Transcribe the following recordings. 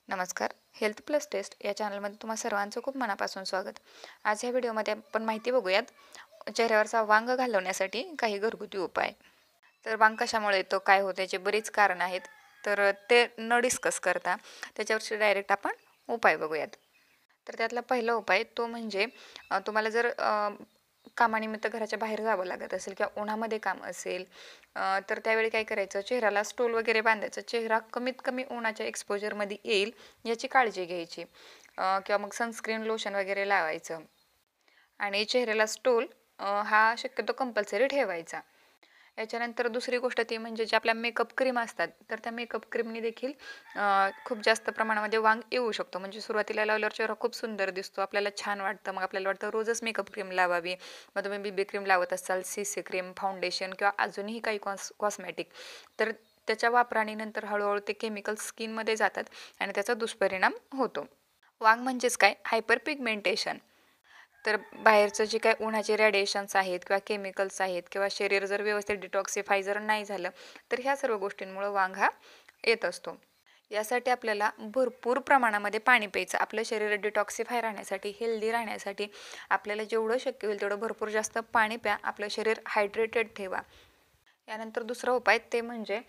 नमस्कार. Health plus taste या चॅनलमध्ये तुम्हा सर्वांचं खूप मनापासून स्वागत. आज ह्या व्हिडिओमध्ये आपण माहिती बघूयात चेहऱ्यावरचा वांग घालवण्यासाठी काही घरगुती उपाय. तर वांग कशामुळे येतो, काय होतं, याची बरीच कारणं आहेत. तर ते न डिस्कस करता त्याच्यावरचे डायरेक्ट आपण उपाय बघूयात. तर त्यातला पहिला उपाय तो म्हणजे तुम्हाला जर कामानिमित्त घराच्या बाहेर जावं लागत असेल किंवा उन्हामध्ये काम असेल तर त्यावेळी काय करायचं, चेहऱ्याला स्टोल वगैरे बांधायचं. चेहरा कमीत कमी उन्हाच्या एक्सपोजरमध्ये येईल याची काळजी घ्यायची. किंवा मग सनस्क्रीन लोशन वगैरे लावायचं आणि चेहऱ्याला स्टोल हा शक्यतो कंपल्सरी ठेवायचा. याच्यानंतर दुसरी गोष्ट ती म्हणजे ज्या आपल्या मेकअप क्रीम असतात, तर त्या मेकअप क्रीमनी देखील खूप जास्त प्रमाणामध्ये वांग येऊ शकतो. म्हणजे सुरुवातीला लावल्यावर चेहरा खूप सुंदर दिसतो, आपल्याला छान वाटतं. मग आपल्याला वाटतं रोजच मेकअप क्रीम लावावी. मग तुम्ही बीबी क्रीम लावत असाल, सीसी क्रीम, फाउंडेशन किंवा अजूनही काही कॉस्मॅटिक, तर त्याच्या वापराने नंतर हळूहळू ते केमिकल स्किनमध्ये जातात आणि त्याचा दुष्परिणाम होतो. वांग म्हणजेच काय, हायपर पिगमेंटेशन. तर बाहेरचं जे काही उन्हाचे रेडिएशन्स आहेत किंवा केमिकल्स आहेत किंवा शरीर जर व्यवस्थित डिटॉक्सिफाय जर नाही झालं, तर ह्या सर्व गोष्टींमुळं वांग हा येत असतो. यासाठी आपल्याला भरपूर प्रमाणामध्ये पाणी प्यायचं. आपलं शरीर डिटॉक्सिफाय राहण्यासाठी, हेल्दी राहण्यासाठी आपल्याला जेवढं शक्य होईल तेवढं भरपूर जास्त पाणी प्या. आपलं शरीर हायड्रेटेड ठेवा. यानंतर दुसरा उपाय ते म्हणजे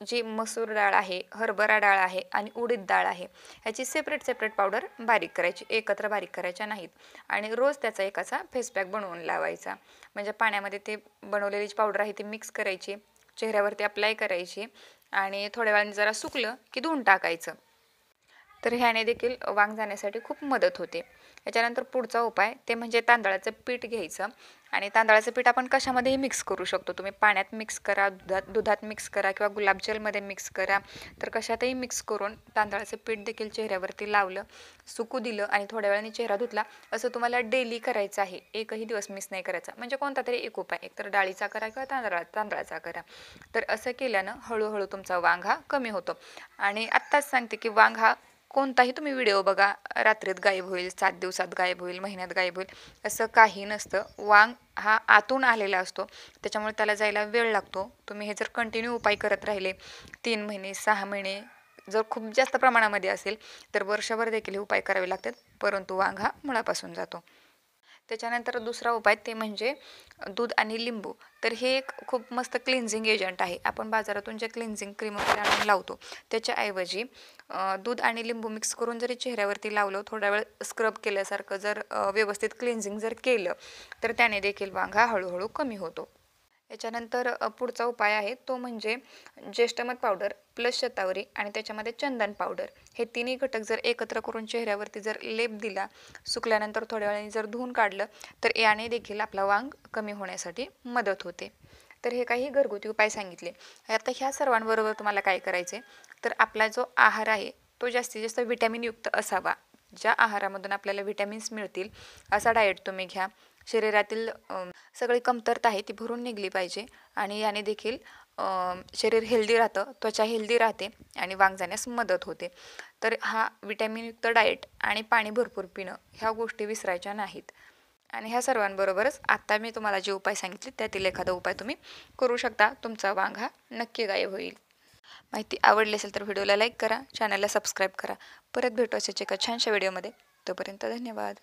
जी मसूर डाळ आहे, हरभरा डाळ आहे आणि उडीद डाळ आहे, ह्याची सेपरेट सेपरेट पावडर बारीक करायची, एकत्र बारीक करायच्या नाहीत. आणि रोज त्याचा एकाचा फेस पॅक बनवून लावायचा. म्हणजे पाण्यामध्ये ते बनवलेली जी पावडर आहे ती मिक्स करायची, चेहऱ्यावरती अप्लाय करायची आणि थोड्या वेळाने जरा सुकलं की धुवून टाकायचं. तर ह्याने देखील वांग जाण्यासाठी खूप मदत होते. याच्यानंतर पुढचा उपाय ते म्हणजे तांदळाचं पीठ घ्यायचं आणि तांदळाचं पीठ आपण कशामध्येही मिक्स करू शकतो. तुम्ही पाण्यात मिक्स करा, दुधात मिक्स करा किंवा गुलाबजलमध्ये मिक्स करा. तर कशातही मिक्स करून तांदळाचं पीठ देखील चेहऱ्यावरती लावलं, सुकू दिलं आणि थोड्या वेळाने चेहरा धुतला. असं तुम्हाला डेली करायचं आहे. एकही दिवस मिस नाही करायचा. म्हणजे कोणता तरी एक उपाय, एकतर डाळीचा करा किंवा तांदळाचा करा. तर असं केल्यानं हळूहळू तुमचा वांग हा कमी होतो. आणि आत्ताच सांगते की वांग हा कोणताही तुम्ही व्हिडिओ बघा, रात्रीत गायब होईल, 7 दिवसात गायब होईल, महिन्यात गायब होईल, असं काही नसतं. वांग हा आतून आलेला असतो, त्याच्यामुळे त्याला जायला वेळ लागतो. तुम्ही हे जर कंटिन्यू उपाय करत राहिले 3 महिने, 6 महिने, जर खूप जास्त प्रमाणामध्ये असेल तर वर्षभर देखील हे उपाय करावे लागतात, परंतु वांग हा मुळापासून जातो. त्याच्यानंतर दुसरा उपाय ते म्हणजे दूध आणि लिंबू. तर हे एक खूप मस्त क्लिन्झिंग एजंट आहे. आपण बाजारातून जे क्लिन्झिंग क्रीम वगैरे आणून लावतो त्याच्याऐवजी दूध आणि लिंबू मिक्स करून जरी चेहऱ्यावरती लावलं, थोडा वेळ स्क्रब केल्यासारखं जर व्यवस्थित क्लिन्झिंग जर केलं, तर त्याने देखील वांग हा हळूहळू कमी होतो. याच्यानंतर पुढचा उपाय आहे तो म्हणजे ज्येष्ठमध पावडर प्लस शतावरी आणि त्याच्यामध्ये चंदन पावडर, हे तिन्ही घटक जर एकत्र करून चेहऱ्यावरती जर लेप दिला, सुकल्यानंतर थोड्या वेळाने जर धुवून काढलं, तर याने देखील आपला वांग कमी होण्यासाठी मदत होते. तर हे काही घरगुती उपाय सांगितले. आता ह्या सर्वांबरोबर तुम्हाला काय करायचे, तर आपला जो आहार आहे तो जास्तीत जास्त व्हिटॅमिनयुक्त असावा. ज्या आहारामधून आपल्याला व्हिटॅमिन्स मिळतील असा डाएट तुम्ही घ्या. शरीरातील सगळी कमतरता आहे ती भरून निघली पाहिजे आणि याने देखील शरीर हेल्दी राहतं, त्वचा हेल्दी राहते आणि वांग जाण्यास मदत होते. तर हा व्हिटॅमिनयुक्त डाएट आणि पाणी भरपूर पिणं ह्या गोष्टी विसरायच्या नाहीत. आणि ह्या सर्वांबरोबरच आता मी तुम्हाला जे उपाय सांगितले त्यातील एखादा उपाय तुम्ही करू शकता. तुमचा वांग हा नक्की गायब होईल. माहिती आवडली असेल तर व्हिडिओला लाईक करा, चॅनलला सबस्क्राईब करा. परत भेटू अशाच एका छानशा व्हिडिओमध्ये. तोपर्यंत धन्यवाद.